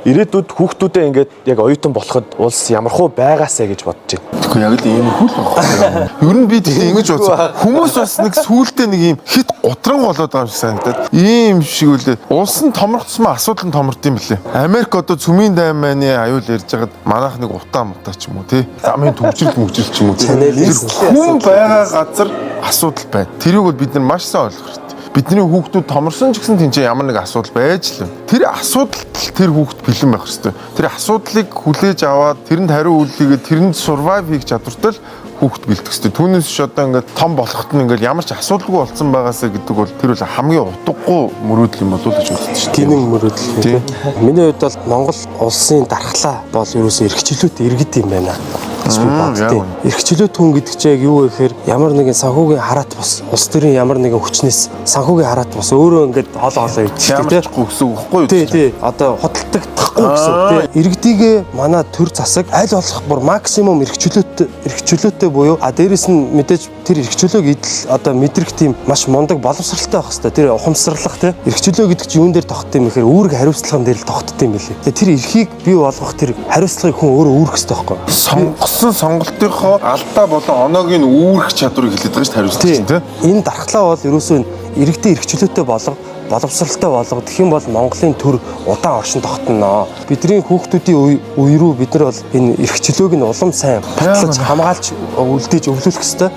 ирээдүйд хүүхдүүдээ ингээд яг оюутан болоход улс ямархуу байгаасаа гэж бодож байна. Тэгэхгүй яг л ийм хөл байна. Ер нь би тийм ингэж бодсон. Хүмүүс бас нэг сүултээ нэг ийм хит утран болоод байгаа юм шиг санагдаад. Ийм шиг үлээ. Улс нь томрогдсмаа асуудал нь томрд юм блэ. Америк одоо цөмийн дайманы аюул ярьж байгаад манайх нэг утаа мутаа ч юм уу тий. Замын төвчрөл мөвчрөл ч юм уу. Хүн байгаа газар асуудал байна. Тэрийг бол бид нар маш сайн ойлгох хэрэгтэй. Бидний хүүхдүүд томорсон ч гэсэн тэнцээ ямар нэг асуудал байж л. Тэр асуудалд тэр хүүхд бэлэн байх хэрэгтэй. Тэр асуудлыг хүлээж аваад тэрэнд хариу үйлдэлгээд тэрэнд survive хийх чадвартай л хүүхд бэлдэх хэрэгтэй. Түүнээс ч одоо ингээд том болоход нь ингээд ямар ч асуудалгүй болсон байгаасаа гэдэг бол тэр бол хамгийн утгагүй мөрөөдөл юм болов уу гэж боддог шүү дээ. Гинэн мөрөөдөл тийм. Миний хувьд бол Монгол улсын дархлаа бол ерөөсөө эрхчлөөд иргэд юм байна. Эрхчлөөт хүн гэдэг чинь яг юу вэ гэхээр ямар нэгэн санхүүгийн хараат бос улс төрийн ямар нэгэн хүчнээс санхүүгийн хараат бос өөрөө ингээд хоолоо идчихдэг тийм гэсэн үг байхгүй юу? Тий. Одоо худалдах тахгүй гэсэн үг тийм. Иргэдийгээ манай төр засаг аль болох бүр максимум эрхчлөөтэй буюу дээрэс нь мэдээж тэр эрхчлөөг идэл одоо мэдрэх тийм маш мундаг боловсралтай байх хэвээр тэр ухамсарлах тийм. Эрхчлөө гэдэг чинь юун дээр тогтдог юм гэхээр үүрэг хариуцлагын дээр л тогтдог юм билий. Тэр эрхийг бий болгох тэр хариуцлагыг хүн өөрөө үүрэх хэрэгтэй байхгүй юу? Сонгосон сонголтынхоо алдаа болон оноогийн үүрэх чадварыг хэлээд байгаа шүү дээ хариуцлага тийм. Энэ дархлаа бол ерөөсөө иргэдийн эрхчлөөтэй боловсралтай болгох гэх юм бол Монголын төр удаан оршин тогтно. Бидний хүүхдүүдийн үе рүү бид нар бол энэ эрхчлөөг нь улам сайн батлаж хамгаалж үлдээж өвлүүлэх ёстой.